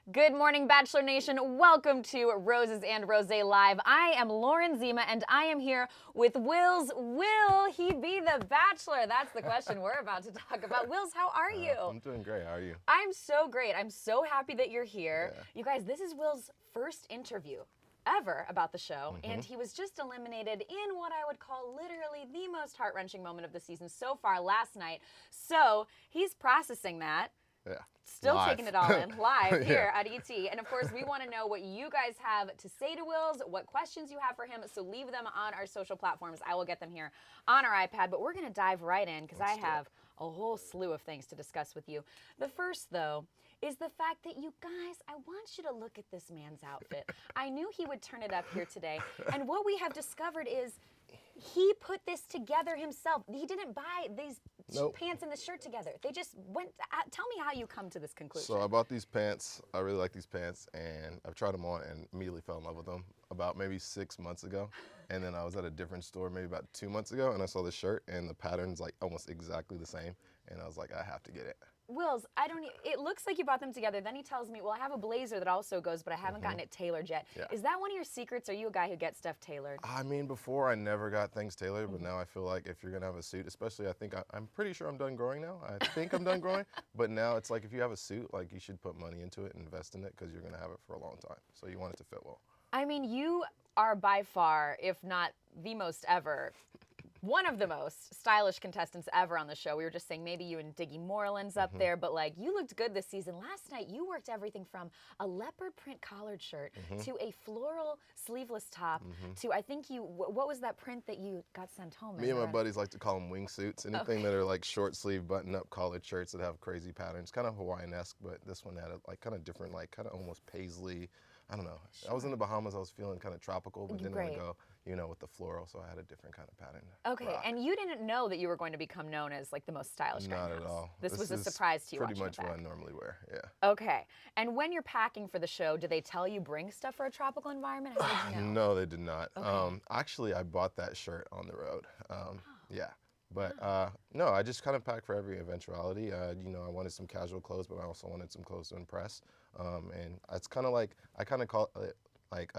Good morning, Bachelor Nation. Welcome to Roses and Rosé Live. I am Lauren Zima, and I am here with Wills. Will he be the Bachelor? That's the question we're about to talk about. Wills, how are you? I'm doing great. How are you? I'm so great. I'm so happy that you're here. Yeah. You guys, this is Will's first interview ever about the show, and he was just eliminated in what I would call literally the most heart-wrenching moment of the season so far last night. So he's processing that. Yeah. Still Live. taking it all in live here Yeah. at ET. And of course, we want to know what you guys have to say to Wills, what questions you have for him. So leave them on our social platforms. I will get them here on our iPad. But we're going to dive right in because I have a whole slew of things to discuss with you. The first, though, is the fact that you guys, I want you to look at this man's outfit. I knew he would turn it up here today. And what we have discovered is he put this together himself. He didn't buy these pants and this shirt together. They just went. Tell me how you come to this conclusion. So I bought these pants. I really like these pants, and I've tried them on and immediately fell in love with them about maybe 6 months ago. And then I was at a different store maybe about 2 months ago, and I saw the shirt, and the pattern's like almost exactly the same. And I was like, I have to get it. Wills, it looks like you bought them together. Then he tells me, well, I have a blazer that also goes, but I haven't gotten it tailored yet. Yeah. Is that one of your secrets? Are you a guy who gets stuff tailored? I mean, before I never got things tailored, but now I feel like if you're gonna have a suit, especially I'm pretty sure I'm done growing now. I think I'm done growing, but now it's like if you have a suit, like you should put money into it and invest in it because you're gonna have it for a long time. So you want it to fit well. I mean, you are by far, if not the most ever, one of the most stylish contestants ever on the show. We were just saying maybe you and Diggy Moreland's up there, but like you looked good this season. Last night you worked everything from a leopard print collared shirt to a floral sleeveless top to I think what was that print that you got sent home? Me and my buddies like to call them wingsuits. Anything that are like short sleeve button up collared shirts that have crazy patterns, kind of Hawaiian-esque, but this one had a like kind of different, like kind of almost paisley. I don't know. I was in the Bahamas. I was feeling kind of tropical, but didn't want to go, with the floral. So I had a different kind of pattern. Okay, and you didn't know that you were going to become known as like the most stylish guy. Not at all. This was a surprise to you. Pretty much what I normally wear. Yeah. Okay, and when you're packing for the show, do they tell you bring stuff for a tropical environment? How did you know? No, they did not. Okay. Actually, I bought that shirt on the road. Yeah. But no, I just kind of packed for every eventuality. I wanted some casual clothes, but I also wanted some clothes to impress. And it's kind of like, I kind of call it like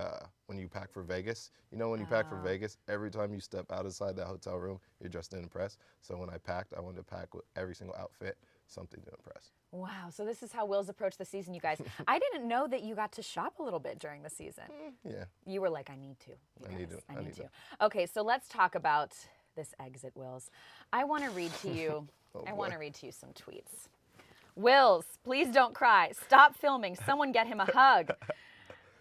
when you pack for Vegas. When you pack for Vegas, every time you step outside that hotel room, you're dressed to impress. So when I packed, I wanted to pack with every single outfit, something to impress. Wow, so this is how Will's approached the season, you guys. I didn't know that you got to shop a little bit during the season. Yeah. You were like, I need to. I need to. Okay, so let's talk about this exit, Wills. I want to read to you. I want to read to you some tweets. Wills, please don't cry. Stop filming. Someone get him a hug.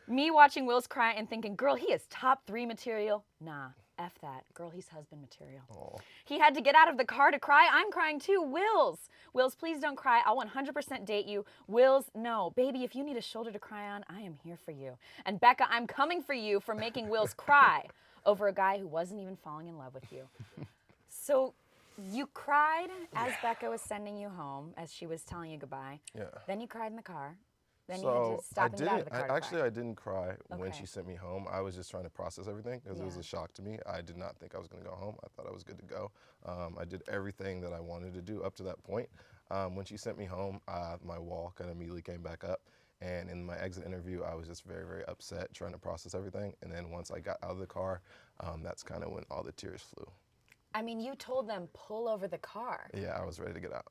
Me watching Wills cry and thinking, girl, he is top 3 material. Nah, F that. Girl, he's husband material. Aw. He had to get out of the car to cry. I'm crying too. Wills, please don't cry. I'll 100% date you. Wills, no. Baby, if you need a shoulder to cry on, I am here for you. And Becca, I'm coming for you for making Wills cry over a guy who wasn't even falling in love with you. So you cried as Becca was sending you home, as she was telling you goodbye. Yeah. Then you cried in the car. Then you had to stop and get out of the car. I didn't cry when Okay. she sent me home. I was just trying to process everything because it was a shock to me. I did not think I was going to go home. I thought I was good to go. I did everything that I wanted to do up to that point. When she sent me home, my wall kind of immediately came back up. And in my exit interview, I was just very, very upset trying to process everything. And then once I got out of the car, that's kind of when all the tears flew. I mean, you told them pull over the car. Yeah, I was ready to get out.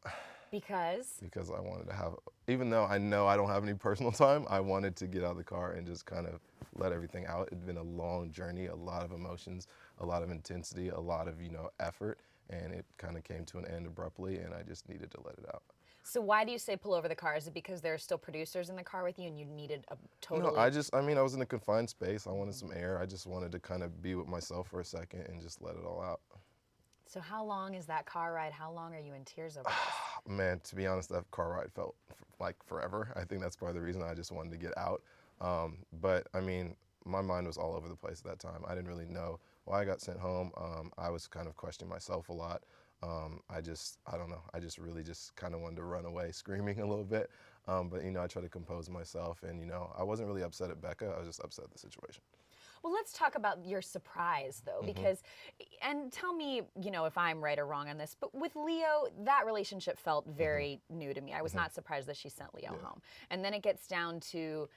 Because? Because I wanted to have, even though I know I don't have any personal time, I wanted to get out of the car and just kind of let everything out. It'd been a long journey, a lot of emotions, a lot of intensity, a lot of, effort, and it kind of came to an end abruptly, and I just needed to let it out. So why do you say pull over the car? Is it because there are still producers in the car with you and you needed a totally... No, I was in a confined space. I wanted some air. I just wanted to kind of be with myself for a second and just let it all out. So how long is that car ride? How long are you in tears over this? Man, to be honest, that car ride felt like forever. I think that's probably the reason I just wanted to get out. But I mean, my mind was all over the place at that time. I didn't really know why I got sent home. I was kind of questioning myself a lot. I don't know. I just really just kind of wanted to run away screaming a little bit. But, I tried to compose myself and, I wasn't really upset at Becca. I was just upset at the situation. Well, let's talk about your surprise, though, because, and tell me, if I'm right or wrong on this, but with Leo, that relationship felt very new to me. I was not surprised that she sent Leo home. And then it gets down to,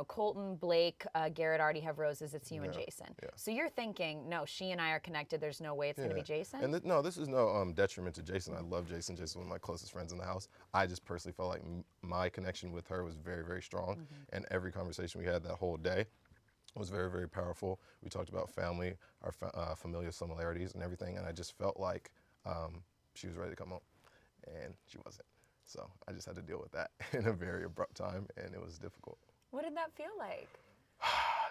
Colton, Blake, Garrett already have roses. It's you and Jason. Yeah. So you're thinking, no, she and I are connected. There's no way it's going to be Jason? And no, this is no detriment to Jason. I love Jason. Jason's one of my closest friends in the house. I just personally felt like my connection with her was very, very strong. And every conversation we had that whole day was very, very powerful. We talked about family, our familial similarities and everything. And I just felt like she was ready to come home. And she wasn't. So I just had to deal with that in a very abrupt time. And it was difficult. What did that feel like?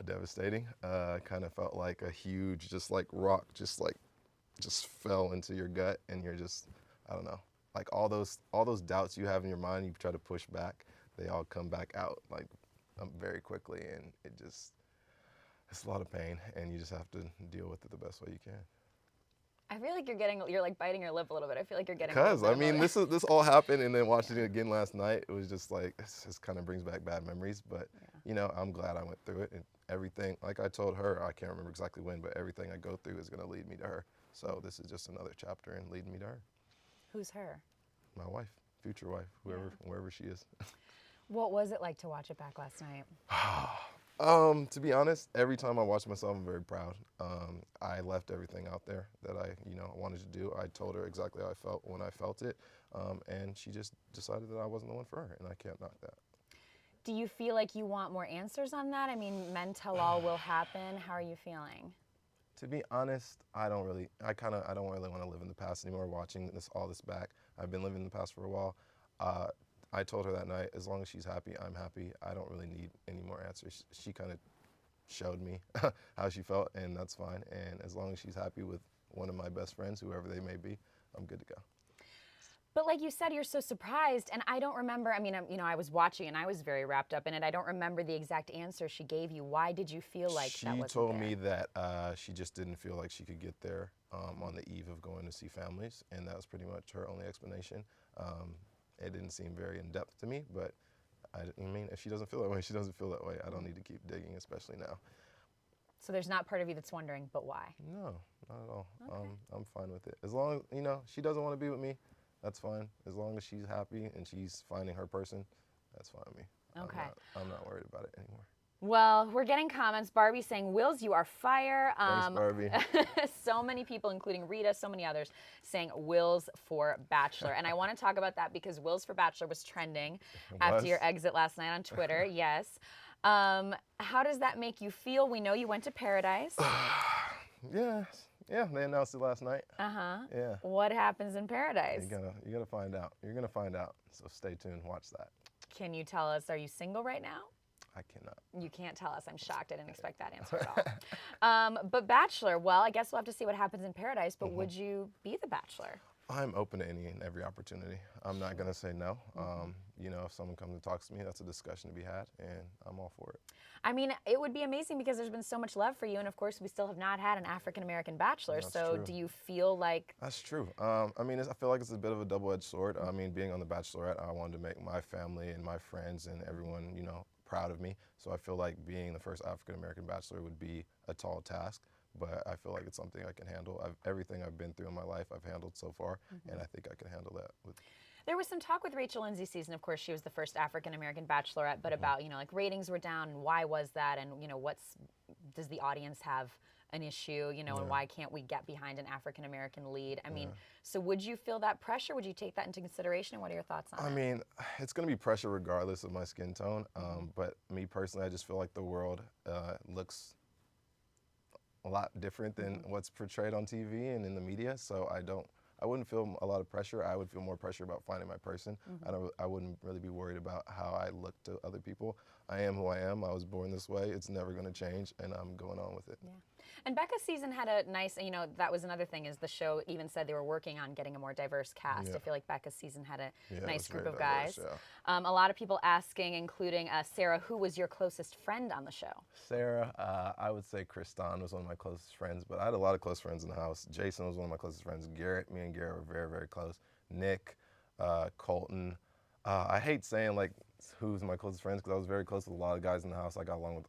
Devastating. Kind of felt like a huge, just like rock, just fell into your gut, and you're just, I don't know, like all those doubts you have in your mind, you try to push back, they all come back out like very quickly, and it's a lot of pain, and you just have to deal with it the best way you can. I feel like you're like biting your lip a little bit. I feel like you're getting. Because I mean, this all happened, and then watching it again last night, it was just like it just kind of brings back bad memories. But I'm glad I went through it, and everything. Like I told her, I can't remember exactly when, but everything I go through is going to lead me to her. So this is just another chapter and leading me to her. Who's her? My wife, future wife, wherever she is. What was it like to watch it back last night? To be honest, every time I watch myself, I'm very proud. I left everything out there that I wanted to do. I told her exactly how I felt when I felt it, and she just decided that I wasn't the one for her, and I can't knock that. Do you feel like you want more answers on that? I mean, men tell all will happen. How are you feeling? To be honest, I don't really want to live in the past anymore. Watching all this back, I've been living in the past for a while. I told her that night, as long as she's happy, I'm happy. I don't really need any more answers. She kind of showed me how she felt, and that's fine. And as long as she's happy with one of my best friends, whoever they may be, I'm good to go. But like you said, you're so surprised, and I don't remember. I mean, I was watching, and I was very wrapped up in it. I don't remember the exact answer she gave you. Why did you feel like that wasn't She told there? me that she just didn't feel like she could get there on the eve of going to see families, and that was pretty much her only explanation. It didn't seem very in-depth to me, but I mean, if she doesn't feel that way, she doesn't feel that way. I don't need to keep digging, especially now. So there's not part of you that's wondering, but why? No, not at all. Okay. I'm fine with it. As long as, she doesn't want to be with me, that's fine. As long as she's happy and she's finding her person, that's fine with me. Okay. I'm not worried about it anymore. Well, we're getting comments. Barbie saying, Wills, you are fire. Thanks, Barbie. So many people, including Rita, so many others, saying Wills for Bachelor. And I want to talk about that because Wills for Bachelor was trending after your exit last night on Twitter. Yes. How does that make you feel? We know you went to Paradise. Yeah, they announced it last night. Uh-huh. Yeah. What happens in Paradise? You gotta find out. You're gonna find out. So stay tuned, watch that. Can you tell us, are you single right now? I cannot. You can't tell us. I'm shocked. I didn't expect that answer at all. But Bachelor, well, I guess we'll have to see what happens in Paradise, but would you be the Bachelor? I'm open to any and every opportunity. I'm not going to say no. If someone comes and talks to me, that's a discussion to be had, and I'm all for it. I mean, it would be amazing because there's been so much love for you, and of course, we still have not had an African-American Bachelor, That's so true. do you feel like... That's true. I feel like it's a bit of a double-edged sword. I mean, being on The Bachelorette, I wanted to make my family and my friends and everyone, proud of me. So I feel like being the first African-American Bachelor would be a tall task, but I feel like it's something I can handle. Everything I've been through in my life, I've handled so far, and I think I can handle that. There was some talk with Rachel Lindsay's season. Of course, she was the first African-American Bachelorette, but about, like ratings were down, and why was that, and, does the audience have an issue, and why can't we get behind an African-American lead? I mean, so would you feel that pressure? Would you take that into consideration? What are your thoughts on it? I mean, it's going to be pressure regardless of my skin tone, but me personally, I just feel like the world looks a lot different than what's portrayed on TV and in the media, so I wouldn't feel a lot of pressure. I would feel more pressure about finding my person. I wouldn't really be worried about how I look to other people. I am who I am. I was born this way. It's never going to change, and I'm going on with it. Yeah. And Becca's season had a nice, that was another thing, is the show even said they were working on getting a more diverse cast. Yeah. I feel like Becca's season had a nice group of diverse, guys. yeah. A lot of people asking, including Sarah, who was your closest friend on the show? Sarah, I would say Kristan was one of my closest friends, but I had a lot of close friends in the house. Jason was one of my closest friends. Garrett, me and Garrett were very, very close. Nick, Colton. I hate saying like who's my closest friends because I was very close with a lot of guys in the house. I got along with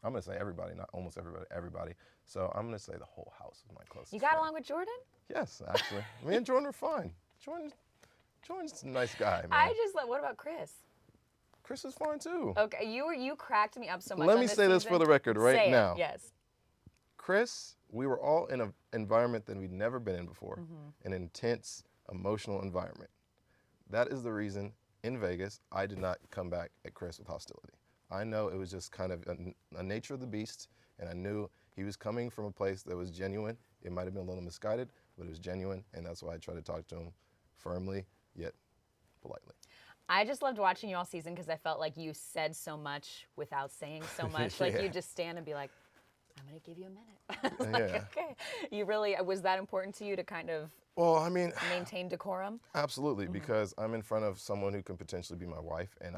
I'm gonna say everybody, not almost everybody, everybody. So I'm gonna say the whole house is my closest You got friend. along with Jordan? Yes, actually. Me and Jordan are fine. Jordan's a nice guy, man. I just what about Chris? Chris is fine too. Okay, you cracked me up so much. Let on me this say this season. for the record right Say it, now. Yes. Chris, we were all in an environment that we'd never been in before, an intense, emotional environment. That is the reason in Vegas I did not come back at Chris with hostility. I know it was just kind of a nature of the beast, and I knew he was coming from a place that was genuine. It might have been a little misguided, but it was genuine, and that's why I tried to talk to him firmly, yet politely. I just loved watching you all season because I felt like you said so much without saying so much. Like you just stand and be like, I'm going to give you a minute. Like, okay. You really, was that important to you to kind of Well, I mean, maintain decorum? absolutely, because I'm in front of someone who can potentially be my wife, and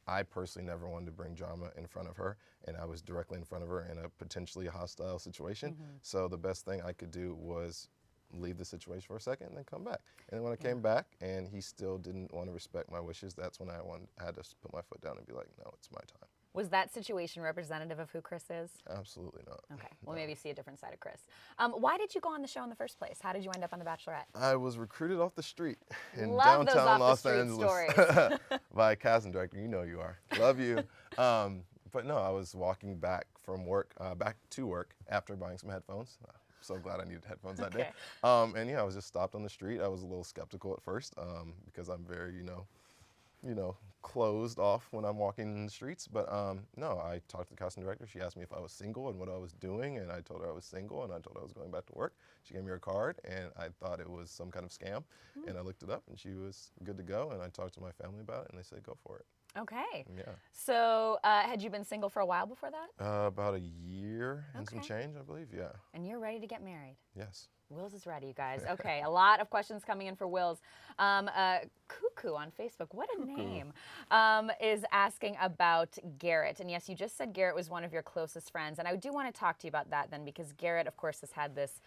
I personally never wanted to bring drama in front of her, and I was directly in front of her in a potentially hostile situation. So the best thing I could do was leave the situation for a second and then come back. And then when I came back and he still didn't want to respect my wishes, that's when I had to put my foot down and be like, no, it's my time. Was that situation representative of who Chris is? Absolutely not. Okay, we'll maybe see a different side of Chris. Why did you go on the show in the first place? How did you end up on The Bachelorette? I was recruited off the street in Love those downtown off the Los street Angeles by a casting director. You know you are. Love you. But no, I was walking back from work, back to work after buying some headphones. So glad I needed headphones that day. And yeah, I was just stopped on the street. I was a little skeptical at first because I'm very, closed off when I'm walking in the streets. But no, I talked to the casting director. She asked me if I was single and what I was doing, and I told her I was single, and I told her I was going back to work. She gave me her card, and I thought it was some kind of scam. And I looked it up, and she was good to go. And I talked to my family about it, and they said, go for it. Okay. Yeah. So had you been single for a while before that? About a year and some change, I believe. Yeah. And you're ready to get married? Yes. Wills is ready, you guys. Okay, a lot of questions coming in for Wills. Cuckoo on Facebook, what a name, is asking about Garrett. And yes, you just said Garrett was one of your closest friends. And I do want to talk to you about that then, because Garrett, of course, has had this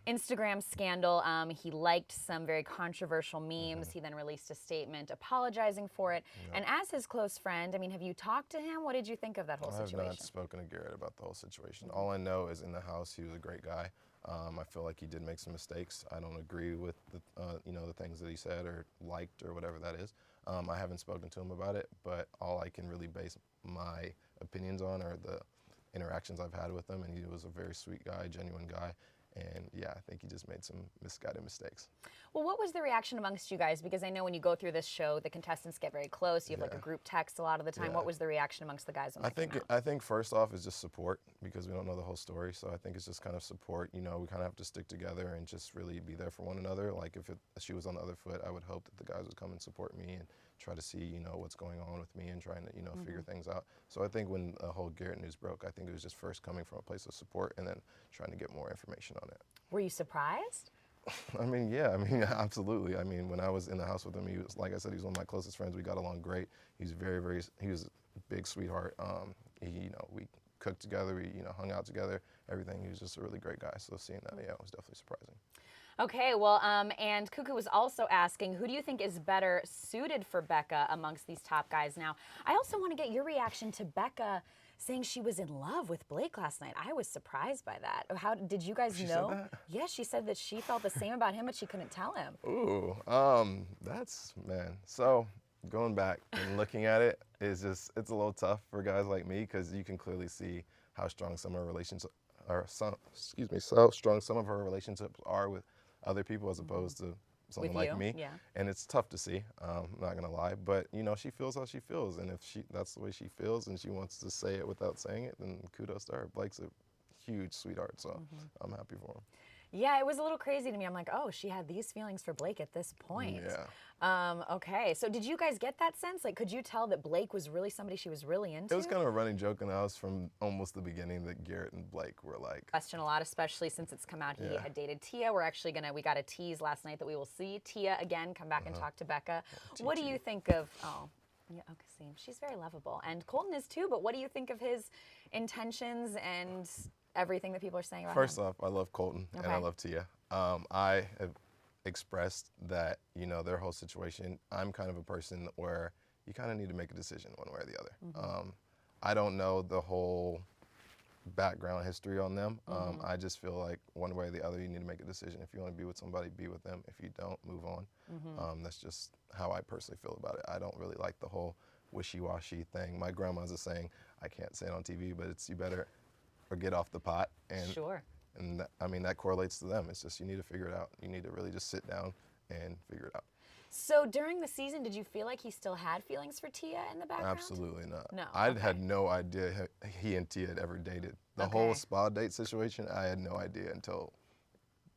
Instagram scandal. He liked some very controversial memes. He then released a statement apologizing for it. And as his close friend, I mean, have you talked to him? What did you think of that whole situation? I have not spoken to Garrett about the whole situation. All I know is in the house, he was a great guy. I feel like he did make some mistakes. I don't agree with the things that he said or liked or whatever that is. I haven't spoken to him about it, but all I can really base my opinions on are the interactions I've had with him, and he was a very sweet guy, genuine guy. And yeah, I think he just made some misguided mistakes. Well, what was the reaction amongst you guys? Because I know when you go through this show, the contestants get very close. You have like a group text a lot of the time. What was the reaction amongst the guys when that came out? I think first off is just support, because we don't know the whole story. So I think it's just kind of support. We kind of have to stick together and just really be there for one another. Like if she was on the other foot, I would hope that the guys would come and support me and try to see what's going on with me and trying to figure things out. So I think when the whole Garrett news broke, I think it was just first coming from a place of support and then trying to get more information on it. Were you surprised? I mean, yeah, absolutely. I mean, when I was in the house with him, he was, like I said, he was one of my closest friends. We got along great. He's he was a big sweetheart. We cooked together, we, hung out together, everything. He was just a really great guy. So seeing that, yeah, it was definitely surprising. Okay, well, and Cuckoo was also asking, who do you think is better suited for Becca amongst these top guys? Now, I also want to get your reaction to Becca saying she was in love with Blake last night. I was surprised by that. How did you guys know? Said that? Yeah, she said that she felt the same about him, but she couldn't tell him. Ooh, man. So going back and looking at it is just, it's a little tough for guys like me, because you can clearly see how strong some of our relationships are, so strong some of her relationships are with other people as opposed to someone like me. Yeah. And it's tough to see, I'm not gonna lie, but she feels how she feels, and if that's the way she feels and she wants to say it without saying it, then kudos to her. Blake's a huge sweetheart, so I'm happy for him. Yeah, it was a little crazy to me. I'm like, oh, she had these feelings for Blake at this point. Yeah. Okay, so did you guys get that sense? Like, could you tell that Blake was really somebody she was really into? It was kind of a running joke in the house from almost the beginning that Garrett and Blake were like. Question a lot, especially since it's come out he had dated Tia. We're actually we got a tease last night that we will see Tia again come back and talk to Becca. What do you think of, yeah, okay, see, she's very lovable. And Colton is too, but what do you think of his intentions and everything that people are saying about him? First off, I love Colton and I love Tia. I have expressed that, their whole situation, I'm kind of a person where you kind of need to make a decision one way or the other. I don't know the whole background history on them. I just feel like one way or the other, you need to make a decision. If you want to be with somebody, be with them. If you don't, move on. That's just how I personally feel about it. I don't really like the whole wishy-washy thing. My grandma's a saying, I can't say it on TV, but it's you better or get off the pot. And, Sure. and that, I mean, that correlates to them. It's just you need to figure it out. You need to really just sit down and figure it out. So during the season, did you feel like he still had feelings for Tia in the background? Absolutely not. No. I had no idea he and Tia had ever dated. The whole spa date situation, I had no idea until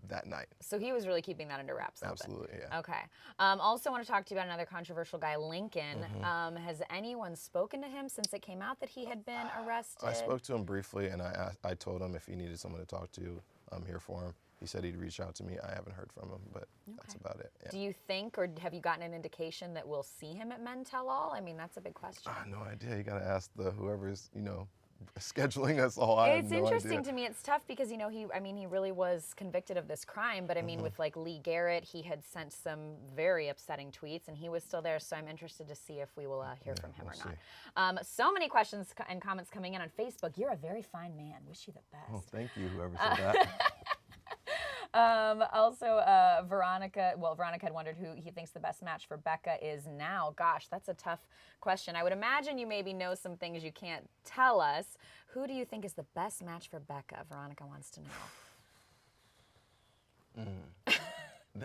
that night. So he was really keeping that under wraps. Absolutely, yeah. Okay. Also want to talk to you about another controversial guy, Lincoln. Has anyone spoken to him since it came out that he had been arrested? I spoke to him briefly, and I told him if he needed someone to talk to, I'm here for him. He said he'd reach out to me. I haven't heard from him, but that's about it. Yeah. Do you think, or have you gotten an indication that we'll see him at Men Tell All? I mean, that's a big question. No idea. You got to ask whoever's, scheduling us all. I have It's no interesting idea. to me. It's tough because, he really was convicted of this crime. But I mean, with like Lee Garrett, he had sent some very upsetting tweets and he was still there. So I'm interested to see if we will hear from him or not. So many questions and comments coming in on Facebook. You're a very fine man. Wish you the best. Oh, thank you, whoever said that. Veronica had wondered who he thinks the best match for Becca is now. Gosh, that's a tough question. I would imagine you maybe know some things you can't tell us. Who do you think is the best match for Becca? Veronica wants to know.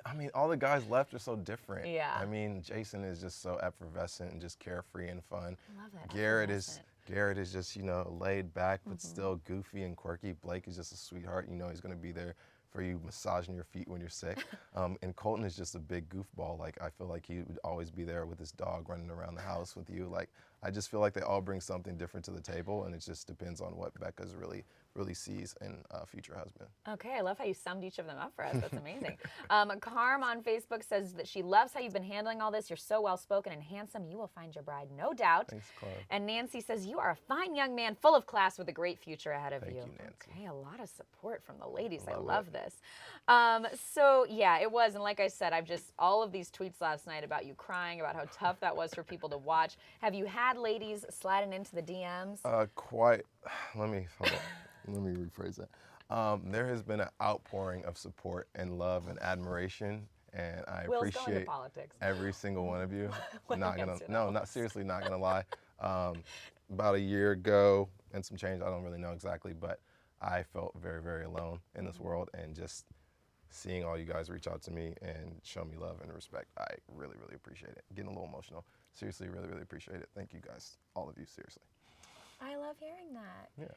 I mean, all the guys left are so different. Yeah. I mean, Jason is just so effervescent and just carefree and fun. I love that. Garrett is just, laid back but still goofy and quirky. Blake is just a sweetheart. He's going to be there for you, massaging your feet when you're sick. And Colton is just a big goofball. Like, I feel like he would always be there with his dog running around the house with you. Like, I just feel like they all bring something different to the table, and it just depends on what Becca's really sees in a future husband. Okay, I love how you summed each of them up for us. That's amazing. Carm on Facebook says that she loves how you've been handling all this. You're so well-spoken and handsome. You will find your bride, no doubt. Thanks, Carm. And Nancy says, you are a fine young man, full of class with a great future ahead of you. Thank you, Nancy. Okay, a lot of support from the ladies. I Love love it. this. So, yeah, it was. And like I said, all of these tweets last night about you crying, about how tough that was for people to watch. Have you had ladies sliding into the DMs? Let me rephrase that. There has been an outpouring of support and love and admiration, and I Will's going to appreciate politics. every single one of you. Seriously, not gonna lie. About a year ago and some change, I don't really know exactly, but I felt very, very alone in this world, and just seeing all you guys reach out to me and show me love and respect, I really, really appreciate it. Getting a little emotional. Seriously, really, really appreciate it. Thank you guys, all of you, seriously. I love hearing that. Yeah.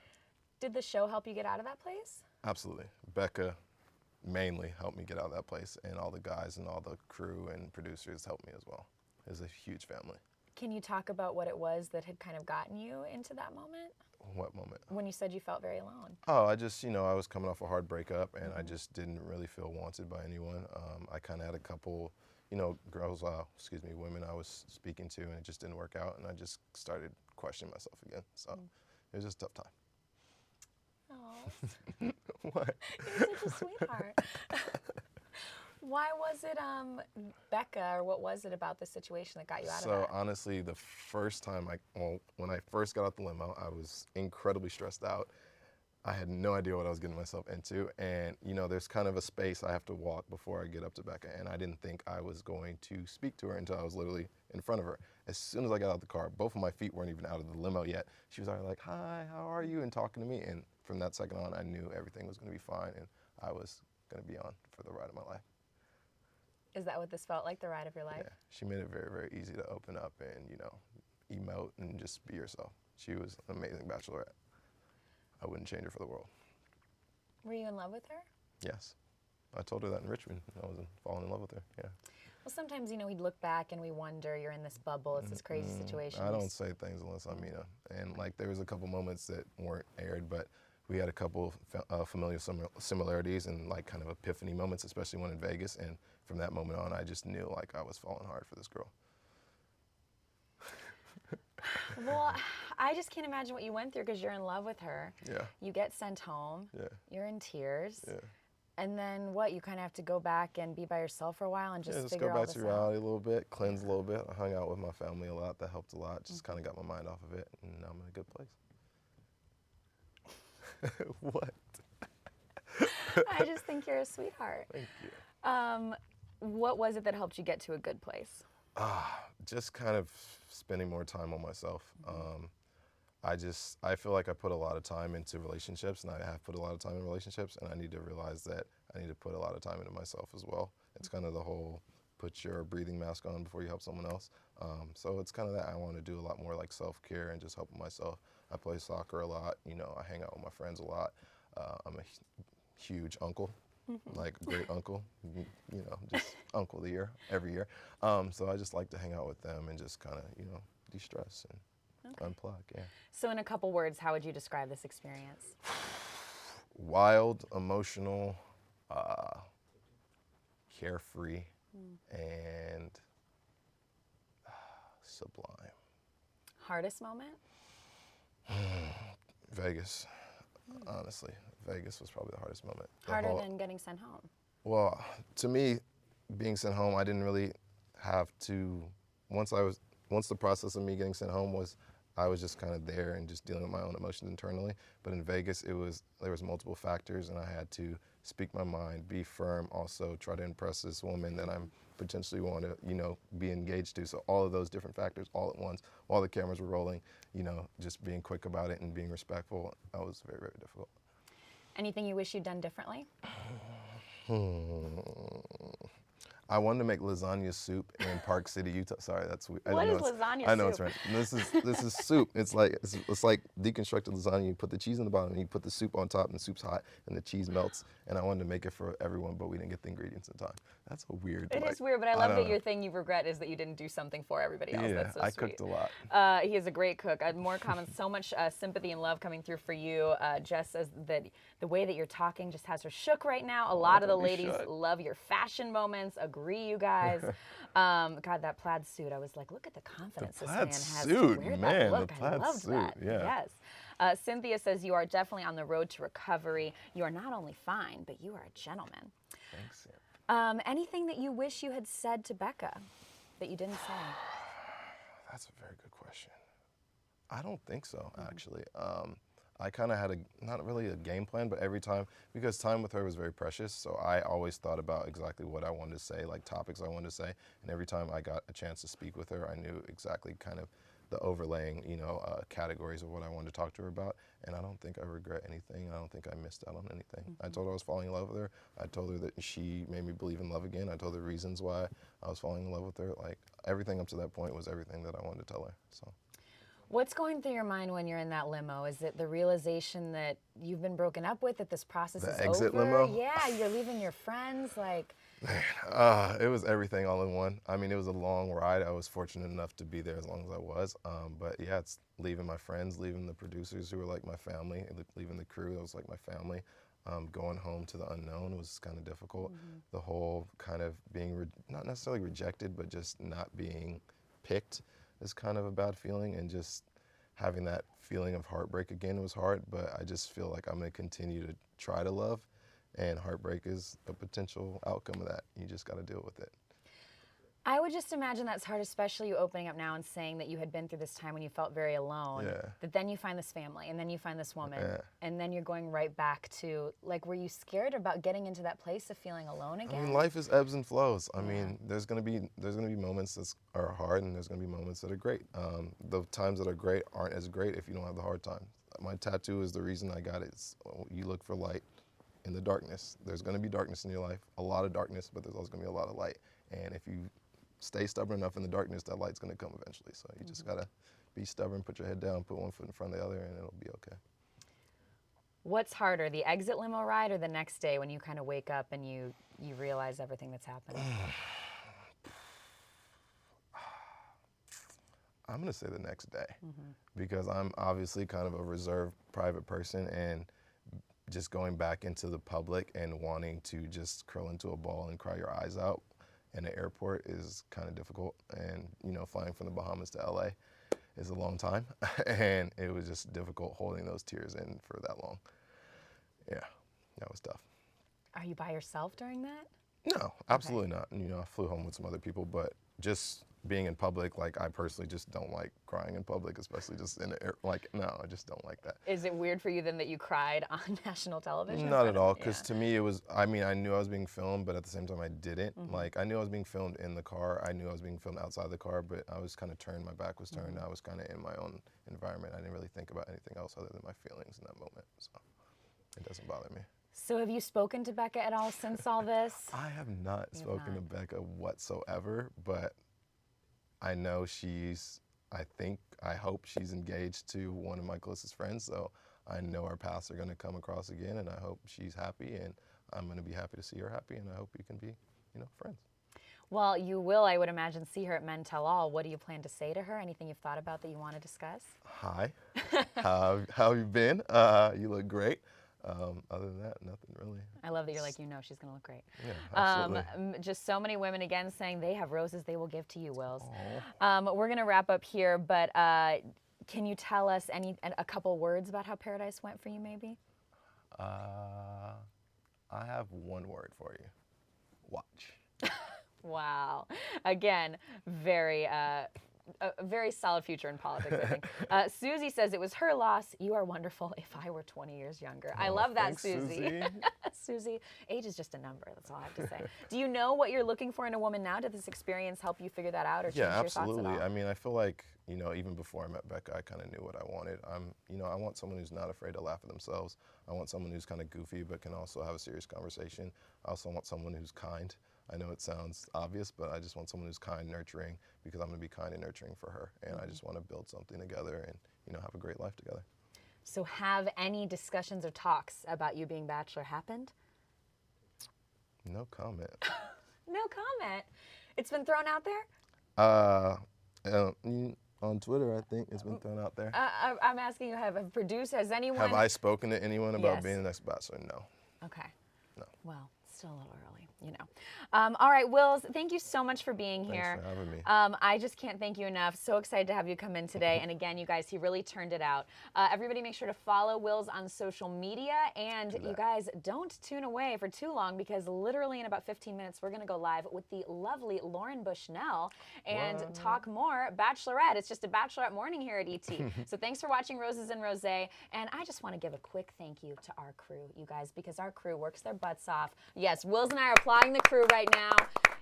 Did the show help you get out of that place? Absolutely. Becca mainly helped me get out of that place, and all the guys and all the crew and producers helped me as well. It's a huge family. Can you talk about what it was that had kind of gotten you into that moment? What moment? When you said you felt very alone. Oh, I just, I was coming off a hard breakup, and I just didn't really feel wanted by anyone. I kind of had a couple, women I was speaking to, and it just didn't work out, and I just started questioning myself again. So it was just a tough time. Oh, What? you're such a sweetheart. Why was it Becca, or what was it about the situation that got you out of that? So honestly, the first time when I first got out the limo, I was incredibly stressed out. I had no idea what I was getting myself into, and there's kind of a space I have to walk before I get up to Becca, and I didn't think I was going to speak to her until I was literally in front of her. As soon as I got out of the car, both of my feet weren't even out of the limo yet. She was already like, "Hi, how are you?" and talking to me, and from that second on, I knew everything was going to be fine, and I was going to be on for the ride of my life. Is that what this felt like, the ride of your life? Yeah, she made it very, very easy to open up and emote and just be yourself. She was an amazing Bachelorette. I wouldn't change her for the world. Were you in love with her? Yes. I told her that in Richmond. I was falling in love with her, yeah. Well, sometimes, we look back and we wonder, you're in this bubble, it's this crazy situation. I don't say things unless I mean them. And there was a couple moments that weren't aired, but we had a couple familiar similarities and kind of epiphany moments, especially one in Vegas. And from that moment on, I just knew I was falling hard for this girl. Well, I just can't imagine what you went through because you're in love with her. Yeah. You get sent home. Yeah. You're in tears. Yeah. And then what? You kind of have to go back and be by yourself for a while and just figure go all back this to out. reality a little bit, cleanse a little bit. I hung out with my family a lot. That helped a lot. Just kind of got my mind off of it, and now I'm in a good place. What? I just think you're a sweetheart. Thank you. What was it that helped you get to a good place? Just kind of spending more time on myself. I feel like I put a lot of time into relationships, and I have put a lot of time in relationships, and I need to realize that I need to put a lot of time into myself as well. It's kind of the whole put your breathing mask on before you help someone else. So it's kind of that I want to do a lot more like self-care and just helping myself. I play soccer a lot. I hang out with my friends a lot. I'm a huge uncle, like great uncle, just uncle of the year every year. So I just like to hang out with them and just kind of, de-stress and unplug, yeah. So in a couple words, how would you describe this experience? Wild, emotional, carefree, and sublime. Hardest moment? Vegas, honestly. Vegas was probably the hardest moment. Harder than getting sent home? Well, to me, being sent home, I didn't really have to, once the process of me getting sent home was, I was just kind of there and just dealing with my own emotions internally. But in Vegas, there was multiple factors, and I had to speak my mind, be firm, also try to impress this woman that I'm potentially want to, be engaged to. So all of those different factors all at once, while the cameras were rolling, just being quick about it and being respectful, that was very, very difficult. Anything you wish you'd done differently? I wanted to make lasagna soup in Park City, Utah. Sorry, that's weird. What is lasagna I know soup? it's right. This is soup. It's like deconstructed lasagna. You put the cheese in the bottom, and you put the soup on top, and the soup's hot, and the cheese melts. And I wanted to make it for everyone, but we didn't get the ingredients in time. That's a weird. It is weird, but I love that your thing you regret is that you didn't do something for everybody else. Yeah, That's so I sweet. cooked a lot. He is a great cook. More comments, so much sympathy and love coming through for you. Jess says that the way that you're talking just has her shook right now. A lot of the ladies love your fashion moments. Agree, you guys. God, that plaid suit. I was like, look at the confidence this man has to wear that look. I love that. Yeah. Yes. Cynthia says you are definitely on the road to recovery. You are not only fine, but you are a gentleman. Thanks. Anything that you wish you had said to Becca that you didn't say? That's a very good question. I don't think so, actually. I kind of had not really a game plan, but every time, because time with her was very precious, so I always thought about exactly what I wanted to say, like topics I wanted to say, and every time I got a chance to speak with her, I knew exactly kind of the overlaying, categories of what I wanted to talk to her about, and I don't think I regret anything. I don't think I missed out on anything. I told her I was falling in love with her. I told her that she made me believe in love again. I told her reasons why I was falling in love with her. Like, everything up to that point was everything that I wanted to tell her, so. What's going through your mind when you're in that limo? Is it the realization that you've been broken up with, that this process is over? The exit limo? Yeah, you're leaving your friends, like. It was everything all in one. I mean, it was a long ride. I was fortunate enough to be there as long as I was. But yeah, it's leaving my friends, leaving the producers who were like my family, leaving the crew that was like my family. Going home to the unknown was kind of difficult. The whole kind of being, not necessarily rejected, but just not being picked is kind of a bad feeling, and just having that feeling of heartbreak again was hard, but I just feel like I'm going to continue to try to love, and heartbreak is a potential outcome of that. You just got to deal with it. I would just imagine that's hard, especially you opening up now and saying that you had been through this time when you felt very alone, that then you find this family, and then you find this woman, and then you're going right back to, like, were you scared about getting into that place of feeling alone again? I mean, life is ebbs and flows. I mean, there's gonna be moments that are hard, and there's gonna be moments that are great. The times that are great aren't as great if you don't have the hard times. My tattoo is the reason I got it. You look for light in the darkness. There's gonna be darkness in your life, a lot of darkness, but there's also gonna be a lot of light. And if you stay stubborn enough in the darkness, that light's gonna come eventually. So you just gotta be stubborn, put your head down, put one foot in front of the other, and it'll be okay. What's harder, the exit limo ride or the next day when you kind of wake up and you realize everything that's happening? I'm gonna say the next day, because I'm obviously kind of a reserved private person, and just going back into the public and wanting to just curl into a ball and cry your eyes out in the airport is kind of difficult. And flying from the Bahamas to LA is a long time, and it was just difficult holding those tears in for that long. Yeah, that was tough. Are you by yourself during that? No, absolutely not. I flew home with some other people, but just being in public, like I personally just don't like crying in public, especially just in the air. Like, no, I just don't like that. Is it weird for you then that you cried on national television? Not at all, because to me it was, I mean, I knew I was being filmed, but at the same time I didn't. Like, I knew I was being filmed in the car, I knew I was being filmed outside the car, but I was kind of turned, my back was turned, I was kind of in my own environment. I didn't really think about anything else other than my feelings in that moment, so it doesn't bother me. So have you spoken to Becca at all since all this? I have not spoken to Becca whatsoever, but I know I hope she's engaged to one of my closest friends, so I know our paths are going to come across again, and I hope she's happy, and I'm going to be happy to see her happy, and I hope we can be, friends. Well, you will, I would imagine, see her at Men Tell All. What do you plan to say to her? Anything you've thought about that you want to discuss? Hi, how have you been? You look great. Other than that, nothing really. I love that you're like, she's going to look great. Yeah, absolutely. Just so many women, again, saying they have roses they will give to you, Wills. We're going to wrap up here, but can you tell us a couple words about how Paradise went for you, maybe? I have one word for you. Watch. Wow. Again, a very solid future in politics, I think. Susie says it was her loss. You are wonderful if I were 20 years younger. I love that, thanks, Susie. Susie, age is just a number. That's all I have to say. Do you know what you're looking for in a woman now? Did this experience help you figure that out or change your thoughts at all? Yeah, absolutely. I mean, I feel like, even before I met Becca, I kind of knew what I wanted. I want someone who's not afraid to laugh at themselves. I want someone who's kind of goofy but can also have a serious conversation. I also want someone who's kind. I know it sounds obvious, but I just want someone who's kind, nurturing, because I'm going to be kind and nurturing for her. And I just want to build something together and, have a great life together. So have any discussions or talks about you being Bachelor happened? No comment. No comment. It's been thrown out there? On Twitter, I think it's been thrown out there. I'm asking you, has anyone... Have I spoken to anyone about being the next Bachelor? No. Okay. No. Well, still a little early, all right, Wills, thank you so much for being here. Thanks for having me. I just can't thank you enough. So excited to have you come in today. And again, you guys, he really turned it out. Everybody make sure to follow Wills on social media. And you guys, don't tune away for too long, because literally in about 15 minutes, we're going to go live with the lovely Lauren Bushnell and talk more Bachelorette. It's just a Bachelorette morning here at ET. So thanks for watching Roses and Rosé. And I just want to give a quick thank you to our crew, you guys, because our crew works their butts off. Yes, Wills and I are applauding the crew right now.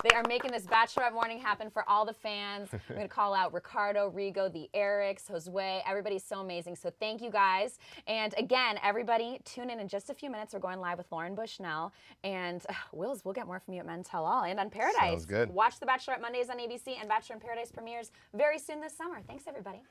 They are making this Bachelorette morning happen for all the fans. We're going to call out Ricardo, Rigo, the Erics, Josue. Everybody's so amazing. So thank you, guys. And again, everybody, tune in just a few minutes. We're going live with Lauren Bushnell. And Wills, we'll get more from you at Men Tell All and on Paradise. Sounds good. Watch the Bachelorette Mondays on ABC, and Bachelor in Paradise premieres very soon this summer. Thanks, everybody.